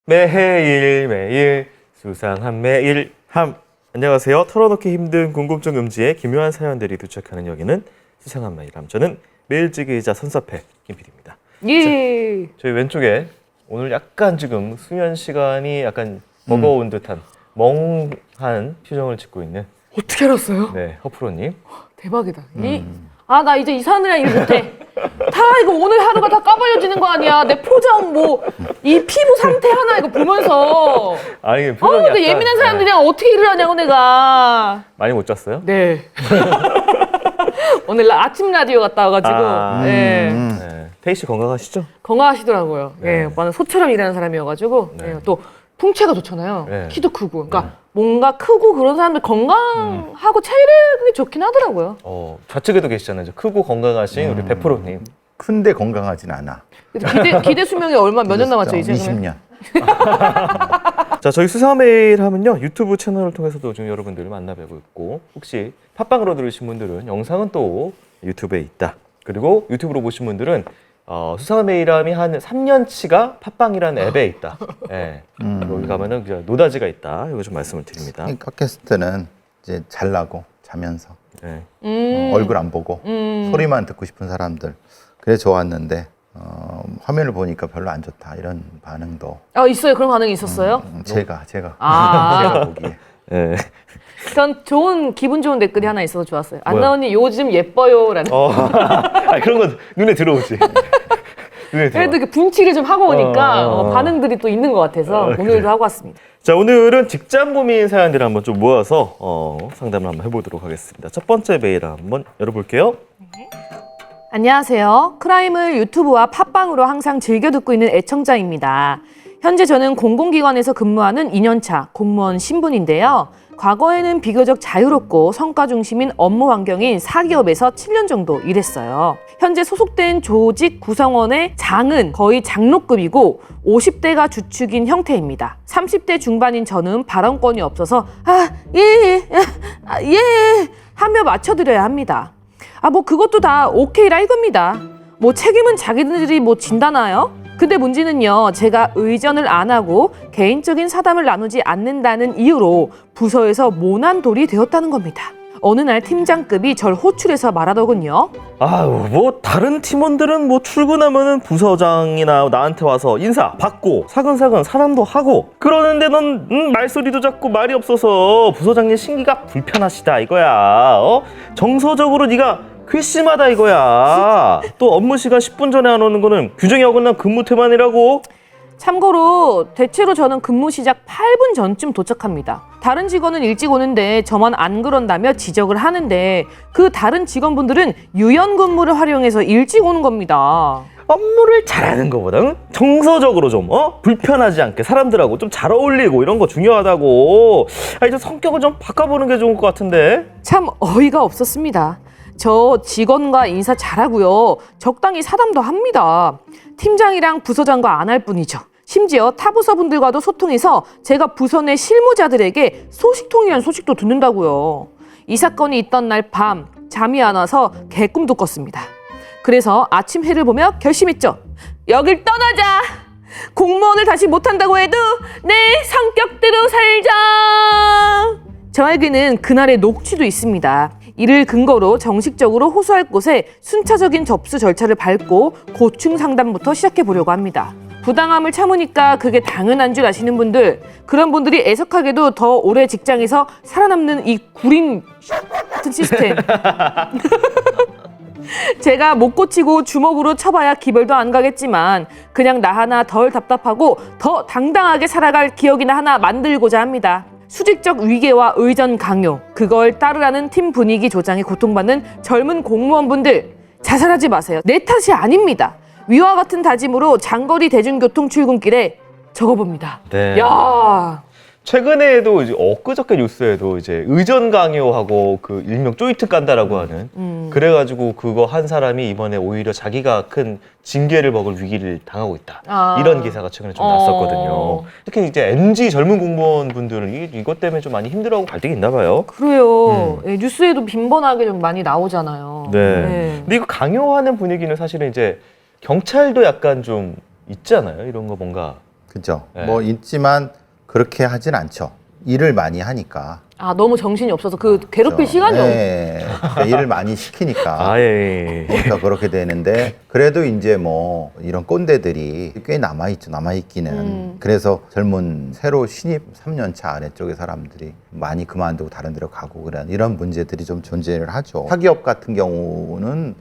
매일 수상한 매일함. 안녕하세요. 털어놓기 힘든 궁금증 음지에 기묘한 사연들이 도착하는 여기는 수상한 매일함. 저는 매일찌개이자 선사패 김PD입니다. 예. 저희 왼쪽에 오늘 약간 지금 수면 시간이 약간 버거운 듯한 멍한 표정을 짓고 있는 어떻게 알았어요? 네, 허프로님. 대박이다. 나 이제 이사하느라 일 못해. 다 이거 오늘 하루가 다 까발려지는 거 아니야. 내 표정 이 피부 상태 하나 이거 보면서. 아니 표정이 근데 예민한 사람들이랑 어떻게 일을 하냐고 내가. 많이 못 잤어요? 네. 오늘 아침 라디오 갔다 와가지고. 네. 태희 씨 건강하시죠? 건강하시더라고요. 네. 예, 오빠는 소처럼 일하는 사람이어가지고. 네. 예, 또 풍채가 좋잖아요. 네. 키도 크고. 그러니까 뭔가 크고 그런 사람들 건강하고 체력이 좋긴 하더라고요. 좌측에도 계시잖아요. 저 크고 건강하신 우리 배프로님. 큰데 건강하진 않아. 기대 수명이 몇 년 남았죠 이제? 20년. 자, 저희 수상한 매일 하면요 유튜브 채널을 통해서도 지금 여러분들 만나뵈고 있고, 혹시 팟빵으로 들으신 분들은 영상은 또 유튜브에 있다. 그리고 유튜브로 보신 분들은 수상한 매일함이 한 3년치가 팟빵이라는 앱에 있다. 예. 여기 가면은 그냥 노다지가 있다. 이거 좀 말씀을 드립니다. 이 팟캐스트는 이제 잘나고 자면서 네. 얼굴 안 보고 소리만 듣고 싶은 사람들. 그래서 좋았는데 화면을 보니까 별로 안 좋다 이런 반응도 있어요. 그런 반응이 있었어요? 제가 보기에. 네. 전 기분 좋은 댓글이 하나 있어서 좋았어요. 뭐야? 안나 언니 요즘 예뻐요라는. 그런 건 눈에 들어오지. 눈에 들어와. 그래도 이렇게 분치를 좀 하고 오니까 반응들이 또 있는 것 같아서 오늘도 하고 왔습니다. 자, 오늘은 직장 고민 사연들을 한번 좀 모아서 상담을 한번 해보도록 하겠습니다. 첫 번째 메일 한번 열어볼게요. 안녕하세요. 크라임을 유튜브와 팟빵으로 항상 즐겨 듣고 있는 애청자입니다. 현재 저는 공공기관에서 근무하는 2년차 공무원 신분인데요. 과거에는 비교적 자유롭고 성과 중심인 업무 환경인 사기업에서 7년 정도 일했어요. 현재 소속된 조직 구성원의 장은 거의 장로급이고 50대가 주축인 형태입니다. 30대 중반인 저는 발언권이 없어서 예 하며 맞춰드려야 합니다. 그것도 다 오케이라 이겁니다. 책임은 자기들이 진다나요? 근데 문제는요, 제가 의전을 안 하고 개인적인 사담을 나누지 않는다는 이유로 부서에서 모난 돌이 되었다는 겁니다. 어느 날 팀장급이 절 호출해서 말하더군요. 다른 팀원들은 출근하면은 부서장이나 나한테 와서 인사 받고 사근사근 사람도 하고 그러는데 넌 말소리도 작고 말이 없어서 부서장님 신기가 불편하시다 이거야. 정서적으로 네가 괘씸하다 이거야. 또 업무 시간 10분 전에 안 오는 거는 규정에 어긋난 근무 태만이라고. 참고로 대체로 저는 근무 시작 8분 전쯤 도착합니다. 다른 직원은 일찍 오는데 저만 안 그런다며 지적을 하는데 그 다른 직원분들은 유연근무를 활용해서 일찍 오는 겁니다. 업무를 잘하는 것보다 정서적으로 좀 불편하지 않게 사람들하고 좀 잘 어울리고 이런 거 중요하다고. 좀 성격을 좀 바꿔보는 게 좋을 것 같은데. 참 어이가 없었습니다. 저 직원과 인사 잘하고요. 적당히 사담도 합니다. 팀장이랑 부서장과 안 할 뿐이죠. 심지어 타부서분들과도 소통해서 제가 부서 내 실무자들에게 소식통이란 소식도 듣는다고요. 이 사건이 있던 날 밤 잠이 안 와서 개꿈도 꿨습니다. 그래서 아침 해를 보며 결심했죠. 여길 떠나자. 공무원을 다시 못한다고 해도 내 성격대로 살자. 저에게는 그날의 녹취도 있습니다. 이를 근거로 정식적으로 호소할 곳에 순차적인 접수 절차를 밟고 고충 상담부터 시작해 보려고 합니다. 부당함을 참으니까 그게 당연한 줄 아시는 분들, 그런 분들이 애석하게도 더 오래 직장에서 살아남는 이 구린 같은 시스템. 제가 못 고치고 주먹으로 쳐봐야 기별도 안 가겠지만 그냥 나 하나 덜 답답하고 더 당당하게 살아갈 기억이나 하나 만들고자 합니다. 수직적 위계와 의전 강요, 그걸 따르라는 팀 분위기 조장에 고통받는 젊은 공무원분들, 자살하지 마세요. 내 탓이 아닙니다. 위와 같은 다짐으로 장거리 대중교통 출근길에 적어봅니다. 네. 야, 최근에도 이제 엊그저께 뉴스에도 이제 의전 강요하고 그 일명 쪼이트 깐다라고 하는 그래가지고 그거 한 사람이 이번에 오히려 자기가 큰 징계를 먹을 위기를 당하고 있다. 이런 기사가 최근에 좀 났었거든요. 특히 이제 MZ 젊은 공무원분들은 이것 때문에 좀 많이 힘들어하고 갈등이 있나 봐요. 그래요. 예, 뉴스에도 빈번하게 좀 많이 나오잖아요. 네. 근데 이거 강요하는 분위기는 사실은 이제 경찰도 약간 좀 있잖아요. 이런 거 뭔가. 그죠. 네. 뭐 있지만 그렇게 하진 않죠. 일을 많이 하니까. 아 너무 정신이 없어서 그 괴롭힐 그렇죠. 시간이 없. 네. 그러니까 일을 많이 시키니까. 아, 예. 그러니까 그렇게 되는데 그래도 이제 뭐 이런 꼰대들이 꽤 남아있죠. 남아있기는. 그래서 젊은 새로 신입 3년 차 아래쪽의 사람들이 많이 그만두고 다른 데로 가고 그런 이런 문제들이 좀 존재를 하죠. 사기업 같은 경우는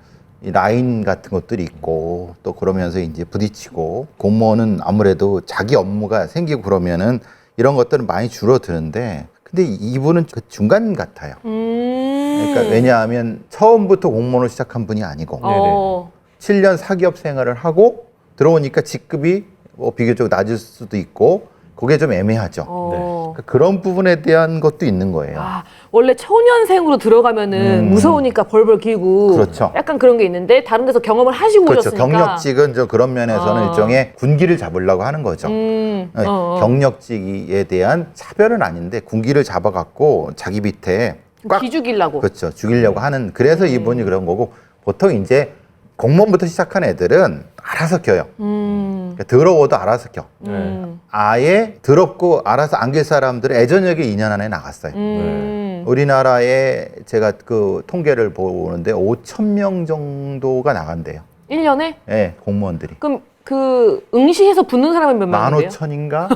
이 라인 같은 것들이 있고 또 그러면서 이제 부딪히고 공무원은 아무래도 자기 업무가 생기고 그러면은 이런 것들은 많이 줄어드는데 근데 이분은 그 중간 같아요. 그러니까 왜냐하면 처음부터 공무원으로 시작한 분이 아니고 어. 7년 사기업 생활을 하고 들어오니까 직급이 뭐 비교적 낮을 수도 있고 그게 좀 애매하죠. 그러니까 그런 부분에 대한 것도 있는 거예요. 아, 원래 초년생으로 들어가면은 무서우니까 벌벌 기고 그렇죠. 약간 그런 게 있는데 다른 데서 경험을 하시고 그렇죠. 오셨으니까 경력직은 좀 그런 면에서는 일종의 군기를 잡으려고 하는 거죠. 네, 경력직에 대한 차별은 아닌데 군기를 잡아갖고 자기 밑에 꽉 기죽이려고. 그렇죠. 죽이려고 하는 그래서 이분이 그런 거고 보통 이제 공무원부터 시작한 애들은 알아서 껴요. 그러니까 더러워도 알아서 껴. 아예 더럽고 알아서 안길 사람들은 애저녁에 2년 안에 나갔어요. 우리나라에 제가 그 통계를 보는데 5천 명 정도가 나간대요. 1년에? 예, 공무원들이. 그럼 그 응시해서 붙는 사람은 몇 명인데요? 15,000인가?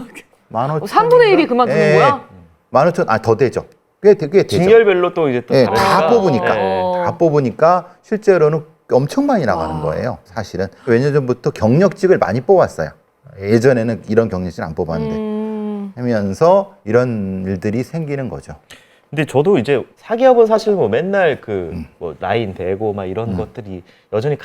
15,000. 3분의 1이 그만두는 거야? 15,000, 아, 더 되죠. 꽤 되죠. 직렬별로 또 이제 또 예, 다르니까. 다 뽑으니까. 예. 다 뽑으니까 실제로는 엄청 많이 나가는 거예요, 사실은. 몇 년 전부터 경력직을 많이 뽑았어요. 예전에는 이런 경력직을 안 뽑았는데. 하면서 이런 일들이 생기는 거죠. 근데 저도 이제 사기업은 사실 뭐 맨날 그 뭐 라인 대고 막 이런 것들이 여전히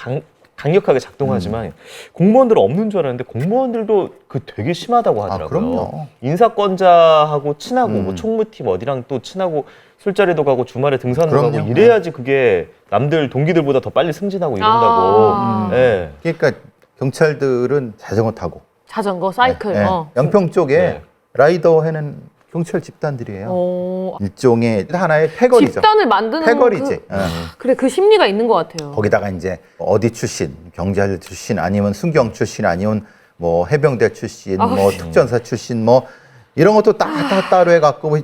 강력하게 작동하지만 공무원들은 없는 줄 알았는데 공무원들도 그 되게 심하다고 하더라고요. 그럼요. 인사권자하고 친하고 뭐 총무팀 어디랑 또 친하고 술자리도 가고 주말에 등산도 그럼요. 가고 이래야지 그게 남들 동기들보다 더 빨리 승진하고 이런다고. 예. 그러니까 경찰들은 자전거 타고. 자전거, 사이클. 예, 양평 쪽에 네. 라이더 해는 경찰 집단들이에요. 어. 일종의 하나의 패거리죠. 집단을 만드는 패거리지. 그, 그래 그 심리가 있는 것 같아요. 거기다가 이제 어디 출신, 경찰 출신, 아니면 순경 출신, 아니면 뭐 해병대 출신, 뭐 특전사 출신, 뭐 이런 것도 따로 해갖고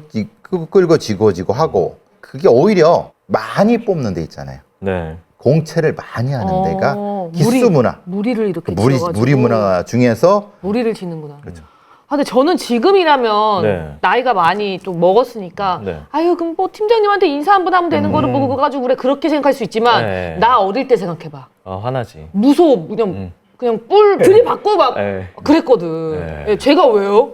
끌고 지고 하고 그게 오히려 많이 뽑는 데 있잖아요. 네. 공채를 많이 하는 데가 기수 문화, 무리를 이렇게 무리 문화 중에서 무리를 지는구나. 그렇죠. 아, 근데 저는 지금이라면 네. 나이가 많이 좀 먹었으니까 네. 아유 그럼 뭐 팀장님한테 인사 한번 하면 되는 거를 뭐 그거 가지고 그래 그렇게 생각할 수 있지만 네. 나 어릴 때 생각해봐. 화나지. 무서워 그냥 뿔 들이받고 막 네. 그랬거든. 네. 예, 제가 왜요?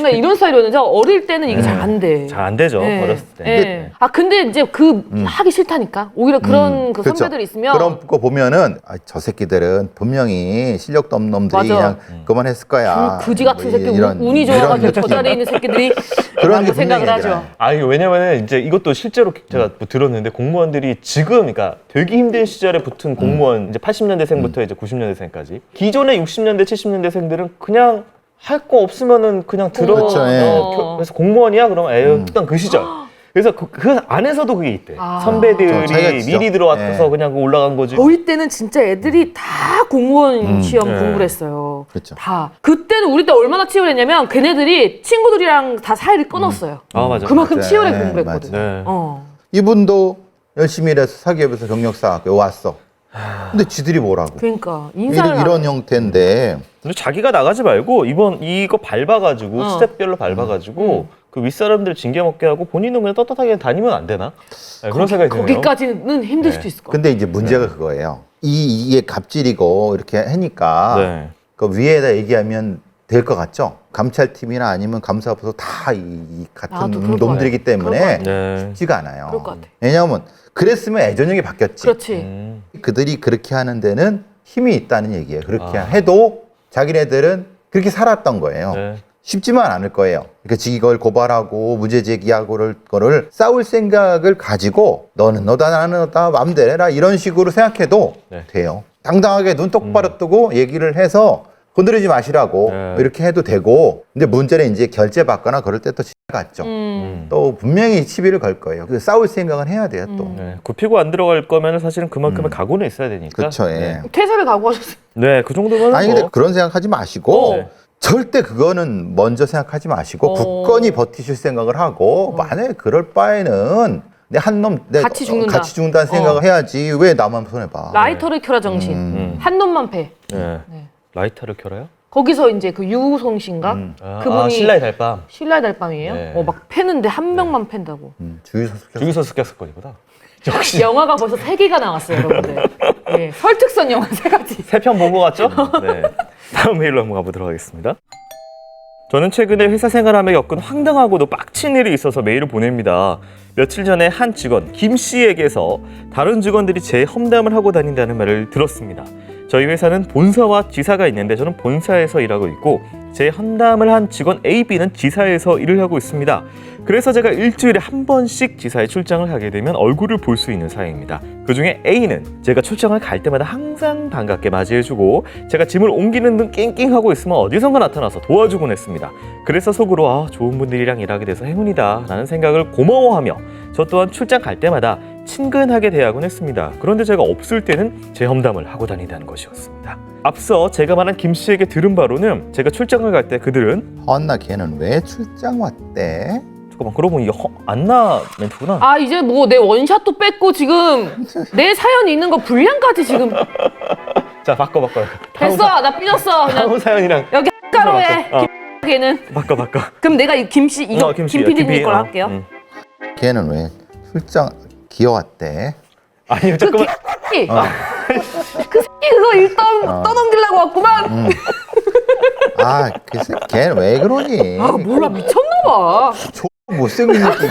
나 이런 스타일이었는데 어릴 때는 이게 잘 안 돼. 잘 안 되죠. 예, 어렸을 때. 예. 아 근데 이제 하기 싫다니까. 오히려 그런 그 그렇죠. 선배들 있으면 그런 거 보면은 저 새끼들은 분명히 실력도 없는 놈들이 맞아. 그냥 그만했을 거야. 그지 같은 뭐 새끼 이런- 운이 이런 좋아가지고 저 느낌. 자리에 있는 새끼들이 그런 게 라고 생각을 분명히 하죠. 얘기하잖아요. 이게 왜냐면은 이제 이것도 실제로 제가 뭐 들었는데 공무원들이 지금 그러니까 되게 힘든 시절에 붙은 공무원 이제 80년대생부터 이제 90년대생까지 기존의 60년대 70년대생들은 그냥 할 거 없으면은 그냥 들어. 그렇죠, 예. 그래서 공무원이야? 그러면 에휴 일단 그 시절. 그래서 그 안에서도 그게 있대. 아. 선배들이 차이가 있죠. 미리 들어와서 예. 그냥 올라간 거지. 저희 때는 진짜 애들이 다 공무원 시험 네. 공부를 했어요. 그렇죠. 다. 그때는 우리 때 얼마나 치열했냐면 걔네들이 친구들이랑 다 사이를 끊었어요. 아 맞아. 그만큼 맞아요. 치열하게 네, 공부했거든. 네. 이분도 열심히 일해서 사기업에서 경력사 왔어. 근데 지들이 뭐라고? 그러니까 인사를 이런 형태인데 근데 자기가 나가지 말고 이거 밟아가지고 어. 스텝별로 밟아가지고 그 윗사람들 징계 먹게 하고 본인은 그냥 떳떳하게 다니면 안 되나? 네, 그런 생각이 드네요. 거기까지는 힘들 수도 있을 것 같아요. 근데 이제 문제가 그거예요. 이게 갑질이고 이렇게 하니까 네. 그 위에다 얘기하면 될 것 같죠? 감찰팀이나 아니면 감사부서 다 이 같은 나도 그럴 것 놈들이기 같아요. 그럴 것 때문에 네. 쉽지가 않아요. 그럴 것 같아. 왜냐하면 그랬으면 애전형이 바뀌었지. 그렇지. 그들이 그렇게 하는 데는 힘이 있다는 얘기예요. 그렇게 아. 해도 자기네들은 그렇게 살았던 거예요. 네. 쉽지만 않을 거예요. 그러니까 이걸 고발하고 무죄 제기하고 거를 싸울 생각을 가지고 너는 너다 나는 너다 마음대로 해라 이런 식으로 생각해도 네. 돼요. 당당하게 눈 똑바로 뜨고 얘기를 해서 건드리지 마시라고 네. 이렇게 해도 되고 근데 문제는 이제 결제 받거나 그럴 때 또 갔죠. 또 분명히 시비를 걸 거예요. 그 싸울 생각은 해야 돼요 또. 네. 굽히고 안 들어갈 거면 사실은 그만큼의 각오는 있어야 되니까. 그렇죠. 예. 네. 퇴사를 각오하셨어요. 네, 그 정도면 아니 근데 그런 생각하지 마시고 네. 절대 그거는 먼저 생각하지 마시고 굳건히 버티실 생각을 하고 만약에 그럴 바에는 내 한 놈 같이 죽는다. 같이 죽는다는 생각을 해야지 왜 나만 손해봐. 라이터를 켜라 정신. 한 놈만 패. 네. 네. 라이터를 켜라요? 거기서 이제 그 유우성 씨인가? 그분이 신라의 달밤. 신라의 달밤이에요? 네. 막 패는데 한 명만 팬다고. 주유소 습격. 주유소 습격사건이구나. 역시 영화가 벌써 3개가 나왔어요, 여러분들. 네, 설특선 영화 3가지. 3편 본 것 같죠? 네. 다음 메일로 한번 가보도록 하겠습니다. 저는 최근에 회사 생활하며 겪은 황당하고도 빡친 일이 있어서 메일을 보냅니다. 며칠 전에 한 직원 김 씨에게서 다른 직원들이 제 험담을 하고 다닌다는 말을 들었습니다. 저희 회사는 본사와 지사가 있는데 저는 본사에서 일하고 있고 제 험담을 한 직원 AB는 지사에서 일을 하고 있습니다. 그래서 제가 일주일에 한 번씩 지사에 출장을 가게 되면 얼굴을 볼 수 있는 사이입니다. 그중에 A는 제가 출장을 갈 때마다 항상 반갑게 맞이해주고 제가 짐을 옮기는 등 낑낑하고 있으면 어디선가 나타나서 도와주곤 했습니다. 그래서 속으로 좋은 분들이랑 일하게 돼서 행운이다 라는 생각을 고마워하며 저 또한 출장 갈 때마다 친근하게 대하곤 했습니다. 그런데 제가 없을 때는 제 험담을 하고 다닌다는 것이었습니다. 앞서 제가 말한 김 씨에게 들은 바로는 제가 출장을 갈 때 그들은 헌나 걔는 왜 출장 왔대? 잠깐만 그러고 보니 이게 안나 멘트구나. 아, 이제 뭐 내 원샷도 뺐고 지금 내 사연 있는 거 분량까지 지금. 자 바꿔. 됐어, 나 삐졌어. 그냥 다음 사연이랑 여기 가로 해. 김씨는. 바꿔. 그럼 내가 이 김씨 이거 김 PD님 걸 할게요. 걔는 왜 출장 기어왔대? 아니요 잠깐만. 새끼. 그 새끼 그거 일단 떠넘기려고 왔구만. 걔는 왜 그러니? 몰라 미쳤나봐. 못생긴 느낌.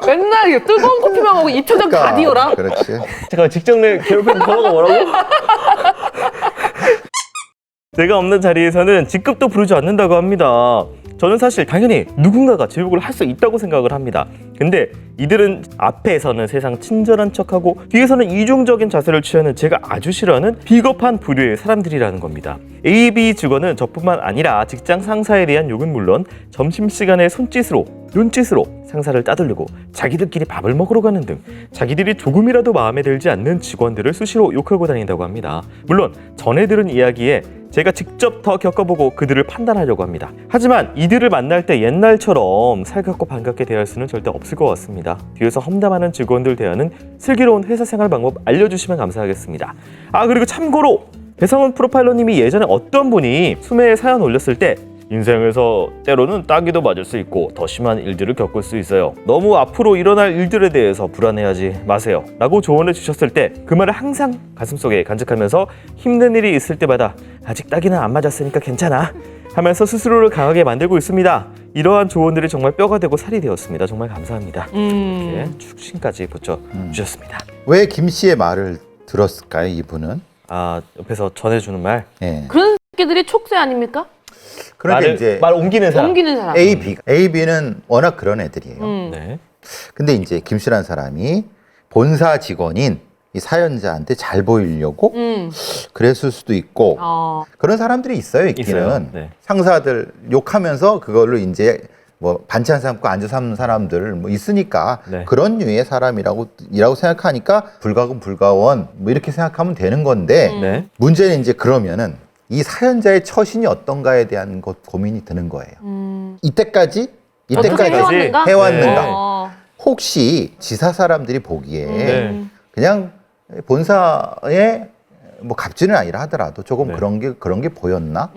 맨날 이거 뜨거운 커피만 먹고 2초 전 가디오라. 그렇지. 잠깐만 직장 내 괴롭히는 단어가 뭐라고? 제가 없는 자리에서는 직급도 부르지 않는다고 합니다. 저는 사실 당연히 누군가가 제 욕을 할 수 있다고 생각을 합니다. 근데 이들은 앞에서는 세상 친절한 척하고 뒤에서는 이중적인 자세를 취하는 제가 아주 싫어하는 비겁한 부류의 사람들이라는 겁니다. AB 직원은 저뿐만 아니라 직장 상사에 대한 욕은 물론 점심시간에 손짓으로 눈짓으로 상사를 따돌리고 자기들끼리 밥을 먹으러 가는 등 자기들이 조금이라도 마음에 들지 않는 직원들을 수시로 욕하고 다닌다고 합니다. 물론 전에 들은 이야기에 제가 직접 더 겪어보고 그들을 판단하려고 합니다. 하지만 이들을 만날 때 옛날처럼 살갑고 반갑게 대할 수는 절대 없을 것 같습니다. 뒤에서 험담하는 직원들 대하는 슬기로운 회사 생활 방법 알려주시면 감사하겠습니다. 그리고 참고로 배성훈 프로파일러님이 예전에 어떤 분이 수매에 사연 올렸을 때 인생에서 때로는 따기도 맞을 수 있고 더 심한 일들을 겪을 수 있어요. 너무 앞으로 일어날 일들에 대해서 불안해하지 마세요 라고 조언을 주셨을 때 그 말을 항상 가슴속에 간직하면서 힘든 일이 있을 때마다 아직 따기는 안 맞았으니까 괜찮아 하면서 스스로를 강하게 만들고 있습니다. 이러한 조언들이 정말 뼈가 되고 살이 되었습니다. 정말 감사합니다. 이렇게 축신까지 붙여주셨습니다. 왜 김 씨의 말을 들었을까요, 이분은? 옆에서 전해주는 말. 네. 그런 새끼들이 촉새 아닙니까? 그러니까 이제 말 옮기는 사람. 옮기는 사람. AB는 워낙 그런 애들이에요. 네. 근데 이제 김 씨라는 사람이 본사 직원인 이 사연자한테 잘 보이려고 그랬을 수도 있고 그런 사람들이 있어요, 있기는. 네. 상사들 욕하면서 그걸로 이제 뭐 반찬 삶고 안주 삶는 사람들 뭐 있으니까 네. 그런 류의 사람이라고 생각하니까 불가군 불가원 뭐 이렇게 생각하면 되는 건데 네. 문제는 이제 그러면은 이 사연자의 처신이 어떤가에 대한 고민이 드는 거예요. 이때까지 어떻게 해왔는가? 해왔는가? 네. 혹시 지사 사람들이 보기에 네. 그냥 본사에 뭐 갑질은 아니라 하더라도 조금 네. 그런 게 보였나?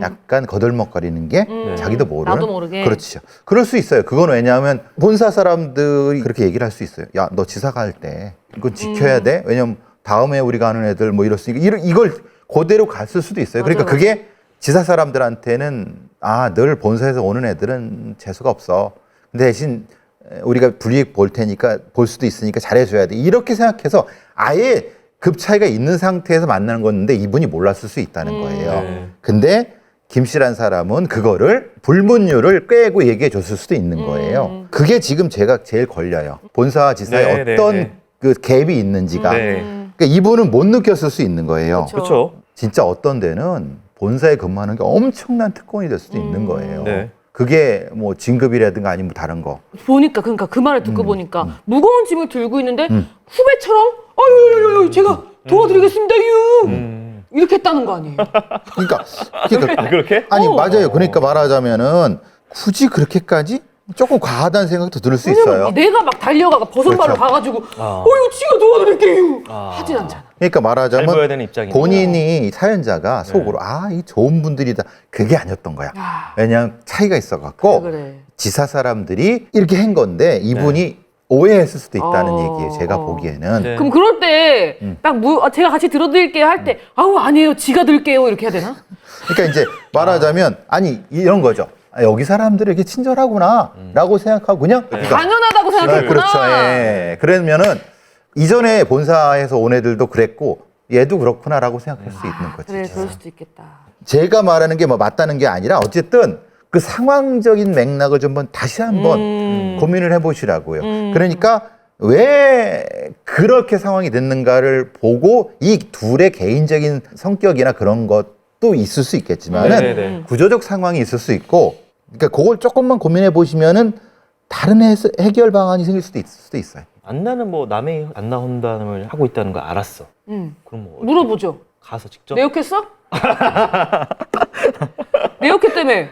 약간 거들먹거리는 게 자기도 모르는. 나도 모르게. 그렇죠. 그럴 수 있어요. 그건 왜냐하면 본사 사람들이 그렇게 얘기를 할 수 있어요. 야, 너 지사 갈 때 이건 지켜야 돼. 왜냐면 다음에 우리가 하는 애들 뭐 이렇으니까 이걸 그대로 갔을 수도 있어요. 그러니까 맞아. 그게 지사 사람들한테는 늘 본사에서 오는 애들은 재수가 없어. 근데 대신 우리가 불이익 볼 테니까 볼 수도 있으니까 잘해줘야 돼. 이렇게 생각해서 아예 급 차이가 있는 상태에서 만나는 건데 이분이 몰랐을 수 있다는 거예요. 네. 근데 김 씨란 사람은 그거를 불문율을 꿰고 얘기해 줬을 수도 있는 거예요. 그게 지금 제가 제일 걸려요. 본사와 지사에 네, 어떤 네. 그 갭이 있는지가. 네. 그러니까 이분은 못 느꼈을 수 있는 거예요. 그렇죠. 진짜 어떤 데는 본사에 근무하는 게 엄청난 특권이 될 수도 있는 거예요. 네. 그게 뭐 진급이라든가 아니면 다른 거. 보니까 그러니까 그 말을 듣고 보니까 무거운 짐을 들고 있는데 후배처럼 아유 제가 도와드리겠습니다 유 이렇게 했다는 거 아니에요? 그러니까 아, 그렇게? 아니 맞아요. 그러니까 말하자면은 굳이 그렇게까지 조금 과하다는 생각도 들 수 있어요. 왜냐면 내가 막 달려가가 버선발로 그렇죠. 가가지고 아. 이거 지가 도와드릴게요 하진 않잖아. 그러니까 잘 보여야 말하자면 되는 입장이니까. 본인이 사연자가 속으로 이 좋은 분들이다. 그게 아니었던 거야. 야, 왜냐하면 차이가 있어갖고 그래. 지사 사람들이 이렇게 한 건데 이분이 오해했을 수도 있다는 어, 얘기예요. 제가 보기에는. 네. 그럼 그럴 때 딱 제가 같이 들어드릴게요 할 때 아우 아니에요 지가 들게요 이렇게 해야 되나? 그러니까 이제 말하자면 아니 이런 거죠. 여기 사람들이 이렇게 친절하구나라고 생각하고 그냥 그러니까 당연하다고 생각했구나. 그렇죠. 예. 그러면은 이전에 본사에서 온 애들도 그랬고 얘도 그렇구나라고 생각할 수 있는 거지. 그래 그럴 수도 있겠다. 제가 말하는 게 뭐 맞다는 게 아니라 어쨌든 그 상황적인 맥락을 좀 다시 한번 고민을 해보시라고요. 그러니까 왜 그렇게 상황이 됐는가를 보고 이 둘의 개인적인 성격이나 그런 것도 있을 수 있겠지만은 네네. 구조적 상황이 있을 수 있고, 그러니까 그걸 조금만 고민해 보시면은 다른 해결 방안이 생길 수도 있어요. 안나는 뭐 남의 안나 혼담을 하고 있다는 걸 알았어. 그럼 뭐 물어보죠. 가서 직접 내 욕했어? 내 욕했다며.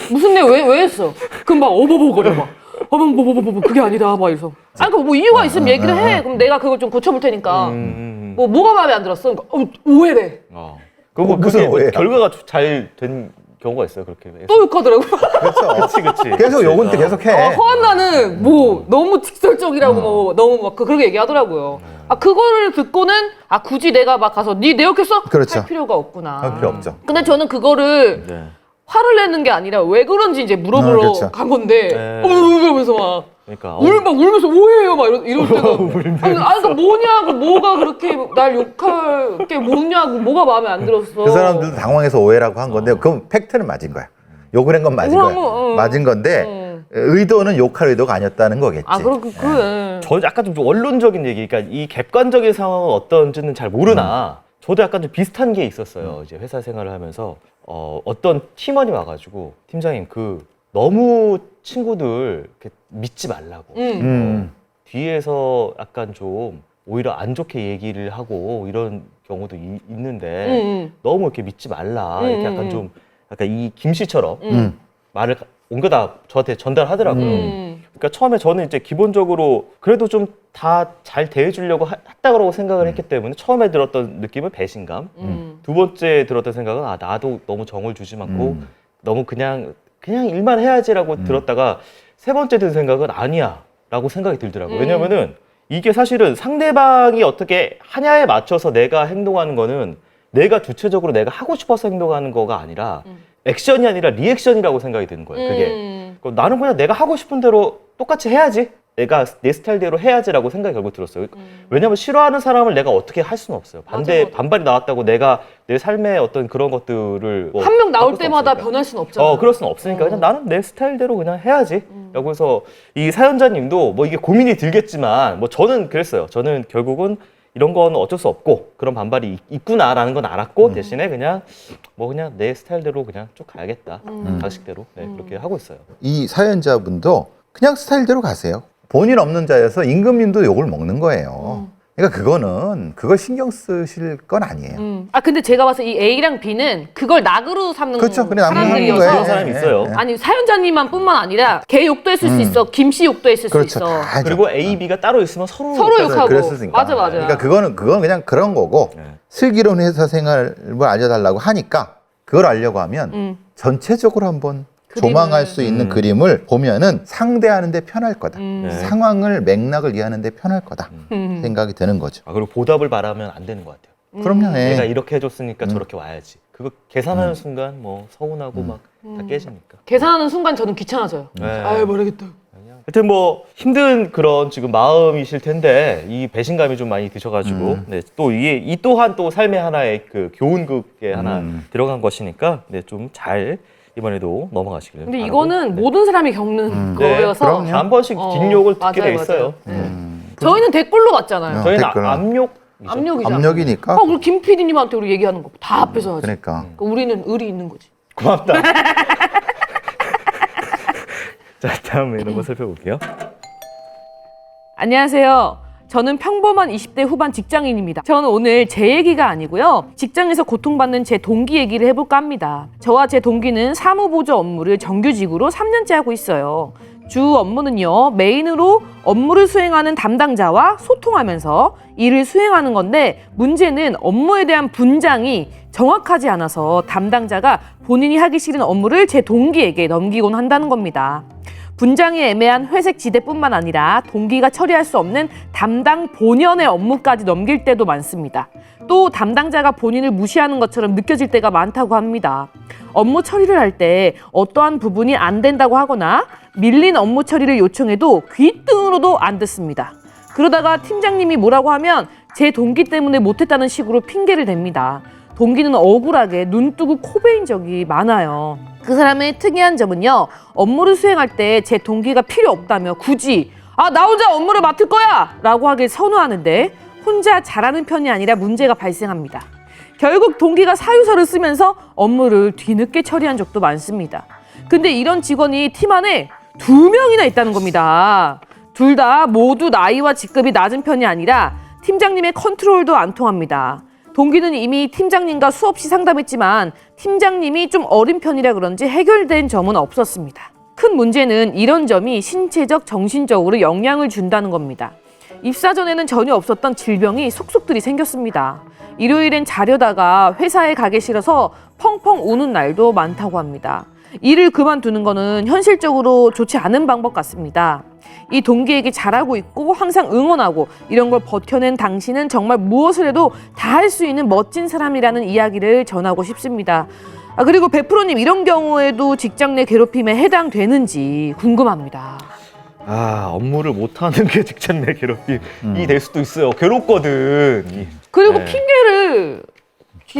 무슨 왜 했어? 그럼 막 어버버거려 막. 어버버버버 그게 아니다 막 이래서. 아니 뭐 이유가 있으면 얘기를 해. 그럼 내가 그걸 좀 고쳐볼 테니까. 뭐가 마음에 안 들었어? 그러니까 오해래. 그거 무슨 그게 오해야? 결과가 잘 된 경우가 있어요. 그렇게 해서. 또 욕하더라고. 그렇죠. 그치. 계속 욕은 또 계속 해. 허한나는 뭐 너무 직설적이라고 뭐 너무 막 그렇게 얘기하더라고요. 그거를 듣고는 굳이 내가 막 가서 네 내 욕했어? 그렇죠. 할 필요가 없구나. 할 필요 없죠. 근데 저는 그거를 네. 화를 내는 게 아니라 왜 그런지 이제 물어보러 그렇죠. 간 건데 네. 이러면서 막 그러니까 막 울면서 오해해요 막 이럴 때가 그러니까 뭐냐고 뭐가 그렇게 날 욕할 게 뭐냐고 뭐가 마음에 안 들었어. 그 사람들도 당황해서 오해라고 한 건데 그럼 팩트는 맞은 거야. 욕을 한 건 맞은 거야. 맞은 건데 의도는 욕할 의도가 아니었다는 거겠지. 그래. 저 약간 좀 원론적인 얘기, 그러니까 이 객관적인 상황은 어떤지는 잘 모르나 저도 약간 좀 비슷한 게 있었어요. 이제 회사 생활을 하면서 어떤 팀원이 와가지고 팀장님 너무 친구들 이렇게 믿지 말라고 뒤에서 약간 좀 오히려 안 좋게 얘기를 하고 이런 경우도 있는데 너무 이렇게 믿지 말라 이렇게 약간 좀 약간 이 김씨처럼 말을 온 거 다 저한테 전달하더라고요. 그러니까 처음에 저는 이제 기본적으로 그래도 좀 다 잘 대해주려고 했다고 생각을 했기 때문에 처음에 들었던 느낌은 배신감. 두 번째 들었던 생각은 나도 너무 정을 주지 않고 너무 그냥 일만 해야지라고 들었다가 세 번째 든 생각은 아니야라고 생각이 들더라고요. 왜냐면은 이게 사실은 상대방이 어떻게 하냐에 맞춰서 내가 행동하는 거는 내가 주체적으로 내가 하고 싶어서 행동하는 거가 아니라 액션이 아니라 리액션이라고 생각이 드는 거예요. 그게 나는 그냥 내가 하고 싶은 대로 똑같이 해야지, 내가 내 스타일대로 해야지라고 생각이 결국 들었어요. 왜냐면 싫어하는 사람을 내가 어떻게 할 수는 없어요. 맞아. 반발이 나왔다고 내가 내 삶의 어떤 그런 것들을 한 명 나올 때마다 변할 수는 없잖아. 그럴 수는 없으니까 그냥 나는 내 스타일대로 그냥 해야지 라고 해서 이 사연자님도 뭐 이게 고민이 들겠지만 뭐 저는 그랬어요. 저는 결국은 이런 건 어쩔 수 없고 그런 반발이 있구나라는 건 알았고 대신에 그냥 내 스타일대로 그냥 쭉 가야겠다. 방식대로 그렇게 하고 있어요. 이 사연자분도 그냥 스타일대로 가세요. 본인 없는 자여서 임금님도 욕을 먹는 거예요. 그러니까 그걸 신경 쓰실 건 아니에요. 근데 제가 봐서 이 A랑 B는 그걸 낙으로 삼는 그렇죠. 그래, 남는 사람들이어서 거예요. 그런 사람이 있어요. 아니 사연자님만 뿐만 아니라 걔 욕도 했을 수 있어, 김씨 욕도 했을 그렇죠. 수 있어. 다 하죠. 그리고 A, B가 따로 있으면 서로 욕하고. 그랬으니까. 맞아. 그러니까 그건 그냥 그런 거고 슬기로운 회사 생활을 알려달라고 하니까 그걸 알려고 하면 전체적으로 한번 조망할 수 있는 그림을 보면은 상대하는 데 편할 거다. 상황을 맥락을 이해하는 데 편할 거다. 생각이 드는 거죠. 그리고 보답을 바라면 안 되는 것 같아요. 그럼요. 내가 이렇게 해줬으니까 저렇게 와야지. 그거 계산하는 순간 뭐 서운하고 막 다 깨지니까. 계산하는 순간 저는 귀찮아져요. 네. 아유 모르겠다. 하여튼 뭐 힘든 그런 지금 마음이실 텐데 이 배신감이 좀 많이 드셔가지고 또 이게 이 또한 또 삶의 하나의 그 교훈극에 하나 들어간 것이니까 좀 잘 이번에도 넘어가시길 근데 바라고. 이거는 모든 사람이 겪는 거여서 그럼요. 한 번씩 뒷욕을 듣게 돼 맞아요. 있어요. 저희는 댓글로 봤잖아요. 저희는 댓글은. 압력이잖아. 압력이니까. 우리 김 PD님한테 우리 얘기하는 거 다 앞에서 하지. 그러니까. 우리는 의리 있는 거지. 고맙다. 자, 다음 이런 거 살펴볼게요. 안녕하세요. 저는 평범한 20대 후반 직장인입니다. 저는 오늘 제 얘기가 아니고요. 직장에서 고통받는 제 동기 얘기를 해볼까 합니다. 저와 제 동기는 사무보조 업무를 정규직으로 3년째 하고 있어요. 주 업무는요, 메인으로 업무를 수행하는 담당자와 소통하면서 일을 수행하는 건데, 문제는 업무에 대한 분장이 정확하지 않아서 담당자가 본인이 하기 싫은 업무를 제 동기에게 넘기곤 한다는 겁니다. 분장이 애매한 회색 지대뿐만 아니라 동기가 처리할 수 없는 담당 본연의 업무까지 넘길 때도 많습니다. 또 담당자가 본인을 무시하는 것처럼 느껴질 때가 많다고 합니다. 업무 처리를 할 때 어떠한 부분이 안 된다고 하거나 밀린 업무 처리를 요청해도 귀등으로도 안 듣습니다. 그러다가 팀장님이 뭐라고 하면 제 동기 때문에 못했다는 식으로 핑계를 댑니다. 동기는 억울하게 눈 뜨고 코 베인 적이 많아요. 그 사람의 특이한 점은요, 업무를 수행할 때 제 동기가 필요 없다며 굳이 나 혼자 업무를 맡을 거야! 라고 하길 선호하는데, 혼자 잘하는 편이 아니라 문제가 발생합니다. 결국 동기가 사유서를 쓰면서 업무를 뒤늦게 처리한 적도 많습니다. 근데 이런 직원이 팀 안에 2명이나 있다는 겁니다. 둘 다 모두 나이와 직급이 낮은 편이 아니라 팀장님의 컨트롤도 안 통합니다. 동기는 이미 팀장님과 수없이 상담했지만 팀장님이 좀 어린 편이라 그런지 해결된 점은 없었습니다. 큰 문제는 이런 점이 신체적, 정신적으로 영향을 준다는 겁니다. 입사 전에는 전혀 없었던 질병이 속속들이 생겼습니다. 일요일엔 자려다가 회사에 가기 싫어서 펑펑 우는 날도 많다고 합니다. 일을 그만두는 거는 현실적으로 좋지 않은 방법 같습니다. 이 동기에게 잘하고 있고 항상 응원하고 이런 걸 버텨낸 당신은 정말 무엇을 해도 다 할 수 있는 멋진 사람이라는 이야기를 전하고 싶습니다. 그리고 100%님, 이런 경우에도 직장 내 괴롭힘에 해당되는지 궁금합니다. 업무를 못하는 게 직장 내 괴롭힘이 될 수도 있어요. 괴롭거든. 그리고 네. 핑계를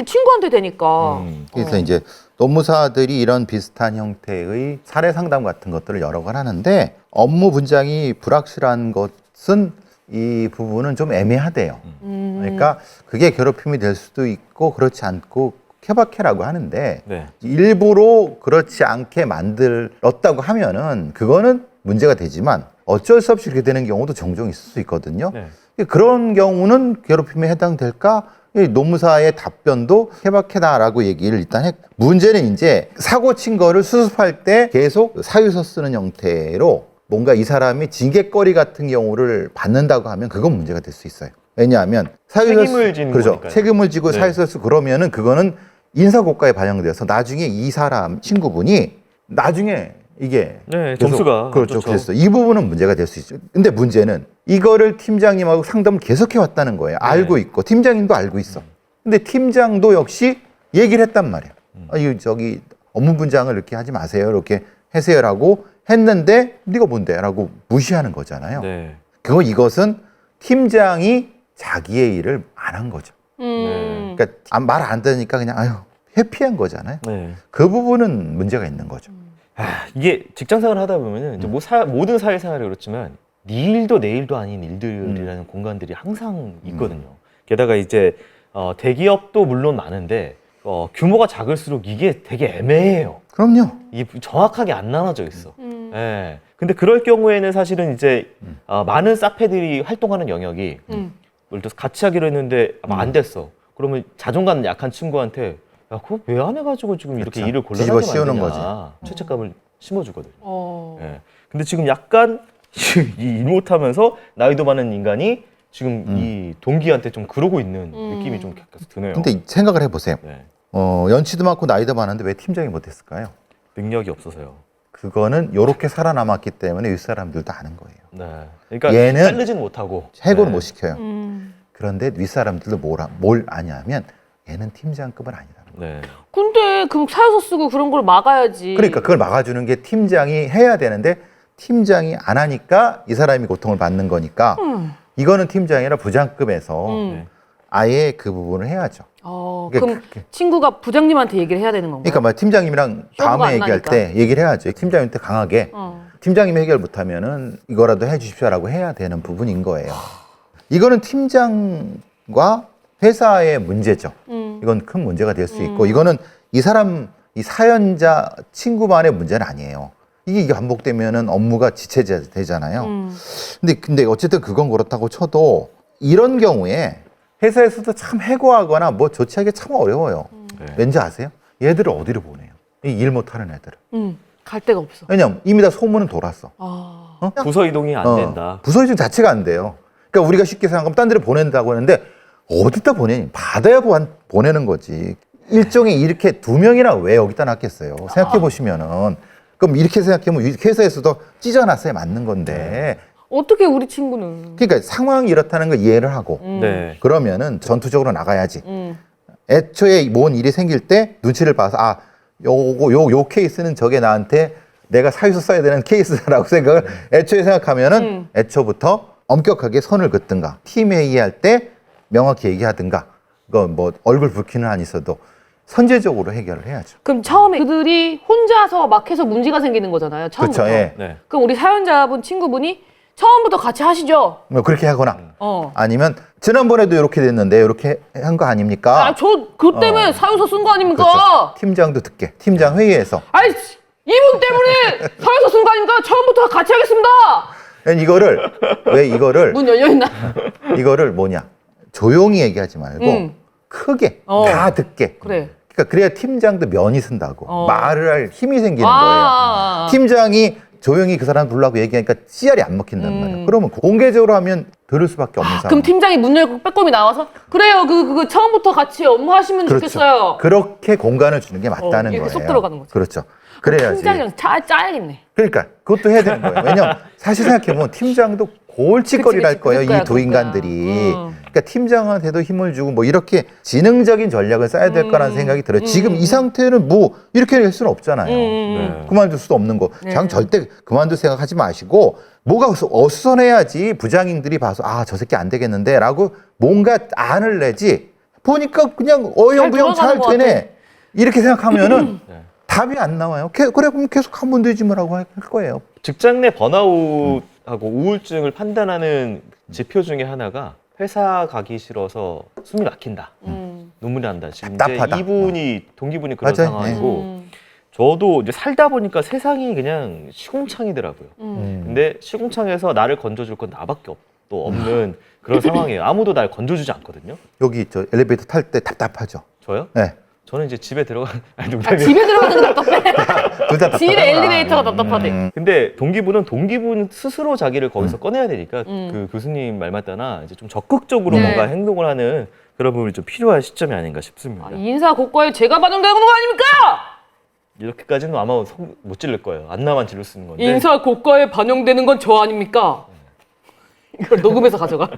친구한테 대니까. 그래서 이제 노무사들이 이런 비슷한 형태의 사례 상담 같은 것들을 여러 번 하는데, 업무 분장이 불확실한 것은 이 부분은 좀 애매하대요. 그러니까 그게 괴롭힘이 될 수도 있고 그렇지 않고 케바케라고 하는데, 네. 일부러 그렇지 않게 만들었다고 하면은 그거는 문제가 되지만 어쩔 수 없이 그렇게 되는 경우도 종종 있을 수 있거든요. 네. 그런 경우는 괴롭힘에 해당될까? 이 노무사의 답변도 케바케다라고 얘기를 일단 했고, 문제는 이제 사고 친 거를 수습할 때 계속 사유서 쓰는 형태로 뭔가 이 사람이 징계거리 같은 경우를 받는다고 하면 그건 문제가 될 수 있어요. 왜냐하면 책임을 지는 그렇죠. 거니까요. 책임을 지고 네. 사유서 쓰고 그러면은 그거는 인사고과에 반영돼서 나중에 이 사람 친구분이 나중에 이게 네, 계속 점수가 그렇죠. 그렇죠. 그래서 이 부분은 문제가 될 수 있죠. 근데 문제는 이거를 팀장님하고 상담을 계속해 왔다는 거예요. 알고 있고 팀장님도 알고 있어. 근데 팀장도 역시 얘기를 했단 말이야. 이거 저기 업무 분장을 이렇게 하지 마세요. 이렇게 하세요라고 했는데 네가 뭔데라고 무시하는 거잖아요. 네. 이것은 팀장이 자기의 일을 안 한 거죠. 그러니까 말 안 듣으니까 그냥 회피한 거잖아요. 네. 그 부분은 문제가 있는 거죠. 이게 직장생활 하다 보면은 이제 모든 사회생활이 그렇지만 네 일도 내 일도 아닌 일들이라는 공간들이 항상 있거든요. 게다가 이제 대기업도 물론 많은데 규모가 작을수록 이게 되게 애매해요. 그럼요. 이게 정확하게 안 나눠져 있어. 예. 근데 그럴 경우에는 사실은 이제 많은 사패들이 활동하는 영역이 예를 들어서 같이 하기로 했는데 안 됐어. 그러면 자존감 약한 친구한테 야, 그거 왜 안 해가지고 지금 이렇게 그렇죠. 일을 뒤집어 곤란하게 씌우는 만드냐. 죄책감을 심어주거든요. 어. 예. 근데 지금 약간 일 못하면서 나이도 많은 인간이 지금 이 동기한테 좀 그러고 있는 느낌이 좀 계속 드네요. 근데 생각을 해보세요. 네. 연치도 많고 나이도 많은데 왜 팀장이 못했을까요? 능력이 없어서요. 그거는 요렇게 살아남았기 때문에 윗사람들도 아는 거예요. 네. 그러니까 얘는 자르지는 못하고 해고를 네. 못 시켜요. 그런데 윗사람들도 뭘 아냐면 얘는 팀장급은 아니다. 네. 근데 그 사유서 쓰고 그런 걸 막아야지. 그러니까 그걸 막아주는 게 팀장이 해야 되는데 팀장이 안 하니까 이 사람이 고통을 받는 거니까 이거는 팀장이라 부장급에서 네. 아예 그 부분을 해야죠. 그러니까 그럼 친구가 부장님한테 얘기를 해야 되는 건가요? 그러니까 막 팀장님이랑 쇼부가 다음에 안 얘기할 나니까. 때 얘기를 해야죠. 팀장님한테 강하게 팀장님이 해결 못하면은 이거라도 해주십시오라고 해야 되는 부분인 거예요. 이거는 팀장과 회사의 문제죠. 이건 큰 문제가 될 수 있고 이거는 이 사연자 친구만의 문제는 아니에요. 이게 반복되면은 업무가 지체되잖아요. 근데 어쨌든 그건 그렇다고 쳐도 이런 경우에 회사에서도 참 해고하거나 뭐 조치하기 참 어려워요. 왠지 아세요? 얘들을 어디로 보내요? 이 일 못하는 애들을. 갈 데가 없어. 왜냐면 이미 다 소문은 돌았어. 부서 이동이 안 된다. 부서 이동 자체가 안 돼요. 그러니까 우리가 쉽게 생각하면 딴 데로 보낸다고 하는데 어디다 보내니? 받아야 보내는 거지. 일종의 이렇게 2명이나 왜 여기다 놨겠어요? 생각해 보시면은 그럼 이렇게 생각하면 회사에서도 찢어놨어야 맞는 건데. 어떻게 우리 친구는? 그러니까 상황이 이렇다는 걸 이해를 하고 네. 그러면은 전투적으로 나가야지. 애초에 뭔 일이 생길 때 눈치를 봐서 요 케이스는 저게 나한테 내가 사유서 써야 되는 케이스라고 생각을 애초에 생각하면은 애초부터 엄격하게 선을 긋든가 팀 회의할 때 명확히 얘기하든가 그거 뭐 얼굴 붉히는 한 있어도 선제적으로 해결을 해야죠. 그럼 처음에 그들이 혼자서 막 해서 문제가 생기는 거잖아요. 처음부터. 그렇죠. 예. 네. 그럼 우리 사연자분 친구분이 처음부터 같이 하시죠. 뭐 그렇게 하거나 어. 아니면 지난번에도 이렇게 됐는데 이렇게 한 거 아닙니까? 저 때문에 사유서 쓴 거 아닙니까? 그렇죠. 팀장도 듣게 팀장 회의에서 아이, 이분 때문에 사유서 쓴 거 아닙니까? 처음부터 같이 하겠습니다. 이거를 문 열려 있나? 이거를 뭐냐 조용히 얘기하지 말고 크게 다 듣게. 그래. 그러니까 그래야 팀장도 면이 쓴다고 말을 할 힘이 생기는 거예요. 아. 팀장이 조용히 그 사람 부르라고 얘기하니까 씨알이 안 먹힌단 말이에요. 그러면 공개적으로 하면 들을 수밖에 없는 상황. 그럼 팀장이 문 열고 빼꼼히 나와서 그래요. 그거 처음부터 같이 업무하시면 그렇죠. 좋겠어요. 그렇게 공간을 주는 게 맞다는 이렇게 거예요. 쏙 들어가는 거죠. 그렇죠. 그래야지. 팀장이랑 짜야겠네. 그러니까 그것도 해야 되는 거예요. 왜냐면 사실 생각해보면 팀장도 골칫거리를 할 거예요. 그러니까요, 이 두 인간들이. 그러니까 팀장한테도 힘을 주고 뭐 이렇게 지능적인 전략을 써야 될 거라는 생각이 들어요. 지금 이 상태는 뭐 이렇게 할 수는 없잖아요. 네. 그만둘 수도 없는 거. 장 절대 그만둘 생각하지 마시고 뭐가 어수선해야지 부장님들이 봐서 저 새끼 안 되겠는데 라고 뭔가 안을 내지 보니까 그냥 어영부영 잘 돌아가는 것 되네. 이렇게 생각하면은 답이 안 나와요. 그래 그럼 계속 하면 되지 뭐라고 할 거예요. 직장 내 번아웃하고 우울증을 판단하는 지표 중에 하나가 회사 가기 싫어서 숨이 막힌다. 눈물이 난다. 지금 답답하다. 이제 동기분이 그런 맞아요. 상황이고 저도 이제 살다 보니까 세상이 그냥 시궁창이더라고요. 근데 시궁창에서 나를 건져줄 건 나밖에 없는 그런 상황이에요. 아무도 날 건져주지 않거든요. 여기 저 엘리베이터 탈 때 답답하죠. 저요? 네. 저는 이제 집에 들어가는 집에 들어가는 게 답답해. 둘 다 집에 답답하구나. 엘리베이터가 답답하대. 근데 동기분 스스로 자기를 거기서 꺼내야 되니까 그 교수님 말 맞다나 이제 좀 적극적으로 네. 뭔가 행동을 하는 그런 부분이 좀 필요한 시점이 아닌가 싶습니다. 인사 고과에 제가 반영되는 거 아닙니까? 이렇게까지는 아마 못 지를 거예요. 안나만 지를 수 있는 건데. 인사 고과에 반영되는 건 저 아닙니까? 이걸 녹음해서 가져가.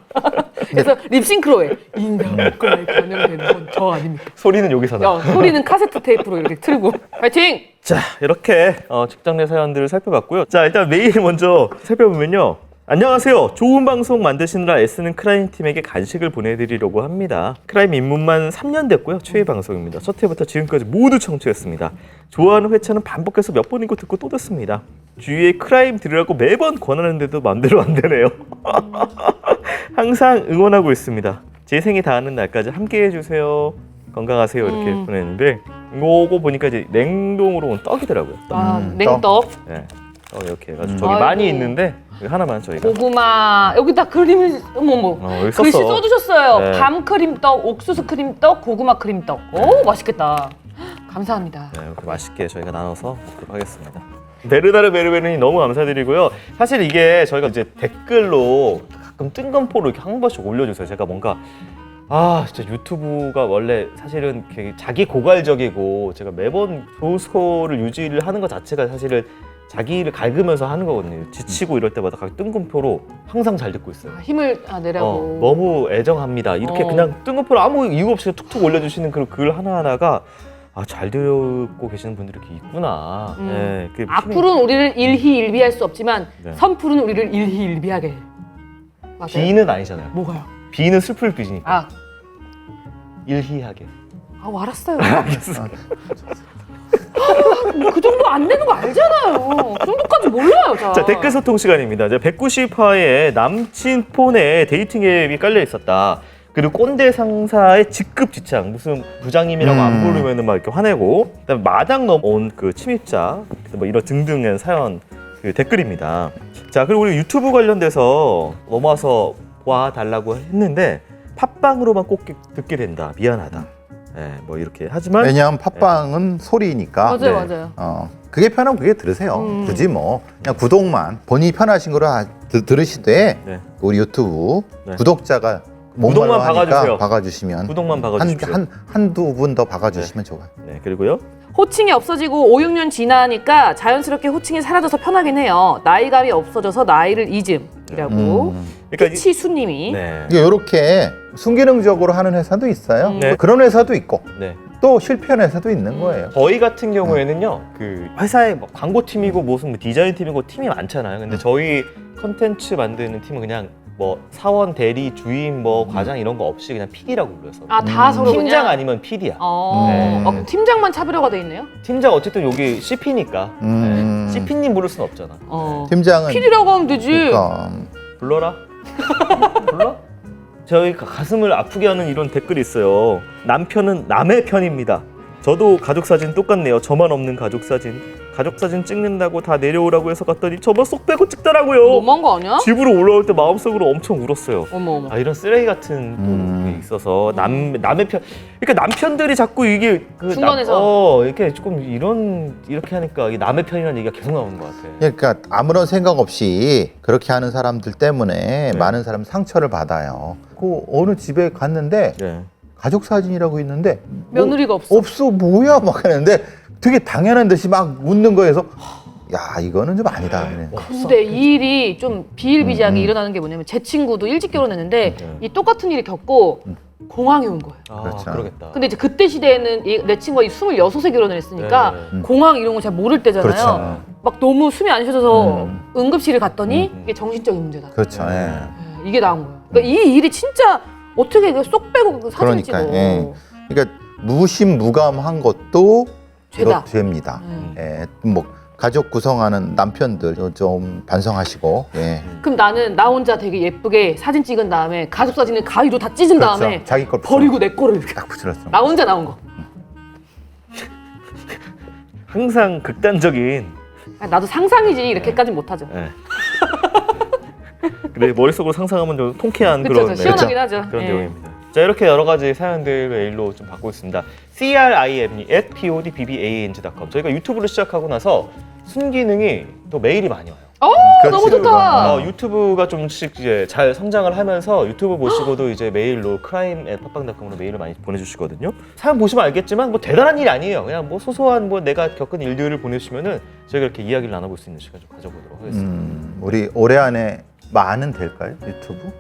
그래서 립싱크로 해. 인사 고과에 반영되는 건 저 아닙니까? 소리는 여기서 나. 소리는 카세트 테이프로 이렇게 틀고. 파이팅! 자, 이렇게 직장 내 사연들을 살펴봤고요. 자, 일단 메일 먼저 살펴보면요. 안녕하세요. 좋은 방송 만드시느라 애쓰는 크라임 팀에게 간식을 보내드리려고 합니다. 크라임 입문만 3년 됐고요. 최애 방송입니다. 첫 회부터 지금까지 모두 청취했습니다. 좋아하는 회차는 반복해서 몇 번이고 듣고 또 듣습니다. 주위에 크라임 들으라고 매번 권하는데도 맘대로 안 되네요. 항상 응원하고 있습니다. 제 생이 닿는 날까지 함께 해주세요. 건강하세요. 이렇게 보냈는데 이거 보니까 이제 냉동으로 온 떡이더라고요. 떡. 냉떡. 네. 이렇게 해가지고 저기 많이 있는데 여기 하나만 저희가 고구마 여기다 그림을 어머머 여기 글씨 썼어. 써두셨어요. 네. 밤 크림떡, 옥수수 크림떡, 고구마 크림떡. 오 맛있겠다. 감사합니다. 네, 이렇게 맛있게 저희가 나눠서 먹도록 하겠습니다. 베르나르 베르베르님 너무 감사드리고요. 사실 이게 저희가 이제 댓글로 가끔 뜬금포로 이렇게 한 번씩 올려주세요. 제가 뭔가 진짜 유튜브가 원래 사실은 자기 고갈적이고 제가 매번 좋은 스코어를 유지를 하는 것 자체가 사실은 자기를 갈구면서 하는 거거든요. 지치고 이럴 때마다 각 뜬금포로 항상 잘 듣고 있어요. 힘을 내라고. 너무 애정합니다. 이렇게 그냥 뜬금포로 아무 이유 없이 툭툭 올려주시는 그 글 하나하나가 잘 듣고 계시는 분들이 이렇게 있구나. 네, 그게 악플은 우리를 일희일비할 수 없지만 네. 선플은 우리를 일희일비하게. 맞아요? 비는 아니잖아요. 뭐가요? 비는 슬플 비니까 아, 일희하게. 알았어요. 그 정도 안 되는 거 알잖아요. 그 정도까지 몰라요. 자, 댓글 소통 시간입니다. 190화에 남친 폰에 데이팅 앱이 깔려 있었다. 그리고 꼰대 상사의 직급 지창, 무슨 부장님이라고 안 부르면은 막 이렇게 화내고, 그다음에 마당 넘어온 그 침입자, 뭐 이런 등등의 사연 그 댓글입니다. 자, 그리고 우리 유튜브 관련돼서 넘어와서 와달라고 했는데 팟빵으로만 꼭 듣게 된다. 미안하다. 뭐 이렇게 하지만 왜냐하면 팟빵은 소리니까. 맞아요, 네. 맞아요. 그게 편하면 그게 들으세요. 굳이 뭐 그냥 구독만 본인이 편하신 거로 들으시되 네. 우리 유튜브 네. 구독자가 구독만 목말라 하니까 박아주세요. 박아주시면 구독만 박아주십시오. 한두 분 더 박아주시면 좋아요. 네, 그리고요. 호칭이 없어지고 5, 6년 지나니까 자연스럽게 호칭이 사라져서 편하긴 해요. 나이감이 없어져서 나이를 잊음이라고 그러니까 치수님이 네. 이렇게 순기능적으로 하는 회사도 있어요. 네. 그런 회사도 있고 네. 또 실패한 회사도 있는 거예요. 저희 같은 경우에는요, 그 회사에 뭐 광고팀이고 무슨 뭐 디자인팀이고 팀이 많잖아요. 근데 저희 컨텐츠 만드는 팀은 그냥 뭐 사원, 대리, 주임, 뭐 과장 이런 거 없이 그냥 PD라고 불러서. 다 서로 팀장 그냥 아니면 PD야. 네. 음. 그럼 팀장만 차별화가 돼 있네요. 팀장 어쨌든 여기 CP니까. CP님 부를 순 없잖아. 팀장은 PD라고 하면 되지. 그러니까 불러라. 불러? 저희 가슴을 아프게 하는 이런 댓글이 있어요. 남편은 남의 편입니다. 저도 가족사진 똑같네요. 저만 없는 가족사진. 가족사진 찍는다고 다 내려오라고 해서 갔더니 저만 쏙 빼고 찍더라고요. 너무한 거 아니야? 집으로 올라올 때 마음속으로 엄청 울었어요. 어머. 아, 이런 쓰레기 같은 또 게 있어서 남의 편, 그러니까 남편들이 자꾸 이게 그 중간에서. 이렇게 조금 이렇게 하니까 이게 남의 편이라는 얘기가 계속 나오는 것 같아. 그러니까 아무런 생각 없이 그렇게 하는 사람들 때문에 많은 사람 상처를 받아요. 그 어느 집에 갔는데 네. 가족 사진이라고 있는데 며느리가 없어. 없어 뭐야 막 하는데 되게 당연한 듯이 막 웃는 거에서 야 이거는 좀 아니다. 근데 이 일이 좀 비일비재하게 일어나는 게 뭐냐면 제 친구도 일찍 결혼했는데 이 똑같은 일을 겪고 공황이 온 거예요. 아, 그렇죠. 그러겠다. 근데 이제 그때 시대에는 내 친구가 26에 결혼을 했으니까 네. 공황 이런 거 잘 모를 때잖아요. 그렇죠. 막 너무 숨이 안 쉬어져서 응급실을 갔더니 이게 정신적인 문제다. 그렇죠. 예. 이게 나온 거예요. 그러니까 이 일이 진짜 어떻게 이거 쏙 빼고 그 사진 찍어. 그러니까, 예. 그러니까 무심무감한 것도 죄다. 죄입니다. 예. 뭐 가족 구성하는 남편들 좀 반성하시고. 예. 그럼 나는 나 혼자 되게 예쁘게 사진 찍은 다음에 가족 사진을 가위로 다 찢은 그렇죠. 다음에 자기 걸 버리고 내 거를 이렇게 딱 붙여놨어. 나 혼자 나온 거. 항상 극단적인. 나도 상상이지 이렇게까지는 못하죠. 네. 그래 머릿속으로 상상하면 좀 통쾌한 그쵸, 그런 시원하긴 하죠. 그런 예. 내용입니다. 자, 이렇게 여러 가지 사연들 메일로 좀 받고 있습니다. CRIM@podbang.com. 저희가 유튜브를 시작하고 나서 순기능이 또 메일이 많이 와요. 너무 좋다. 유튜브가 좀씩 이제 잘 성장을 하면서 유튜브 보시고도 이제 메일로 crime@팟빵닷컴으로 메일을 많이 보내주시거든요. 사연 보시면 알겠지만 뭐 대단한 일이 아니에요. 그냥 뭐 소소한 뭐 내가 겪은 일들을 보내주시면은 저희가 이렇게 이야기를 나눠볼 수 있는 시간 좀 가져보도록 하겠습니다. 우리 올해 안에 만은 될까요? 유튜브?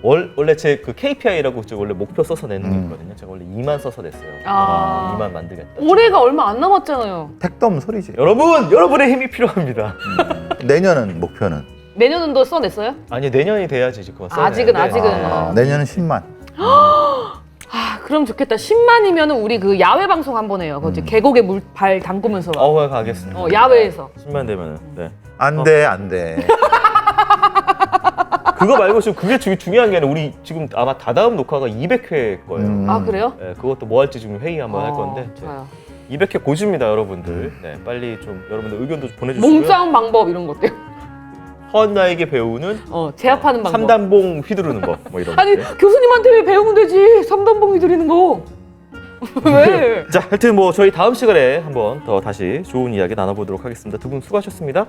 원래 제 그 KPI라고 원래 목표 써서 내는 게 있거든요. 제가 원래 2만 써서 냈어요. 2만 만들겠다. 올해가 얼마 안 남았잖아요. 택도 없는 소리지. 여러분의 힘이 필요합니다. 내년은 목표는? 내년은 너 써냈어요? 아니 내년이 돼야지 이제 그만 써야 아직은. 내년은 10만. 그럼 좋겠다. 10만이면 우리 그 야외 방송 한번 해요. 그 이제 계곡에 물 발 담그면서 가겠습니다. 야외에서. 10만 되면은 네. 안 돼, 안 돼. 그거 말고 지금 그게 중요한 게 아니라 우리 지금 아마 다다음 녹화가 200회 거예요. 아 그래요? 네, 그것도 뭐 할지 지금 회의 한번 할 건데 좋아요. 200회 고집니다, 여러분들. 네, 빨리 좀 여러분들 의견도 좀 보내주시고요. 몸싸움 방법 이런 거 어때요? 허한 나에게 배우는 제압하는 방법. 삼단봉 휘두르는 법, 뭐 이런. 아니 것들. 교수님한테 왜 배우면 되지? 삼단봉이 드리는 거. 왜? 자, 하여튼 뭐 저희 다음 시간에 한번 더 다시 좋은 이야기 나눠보도록 하겠습니다. 두 분 수고하셨습니다.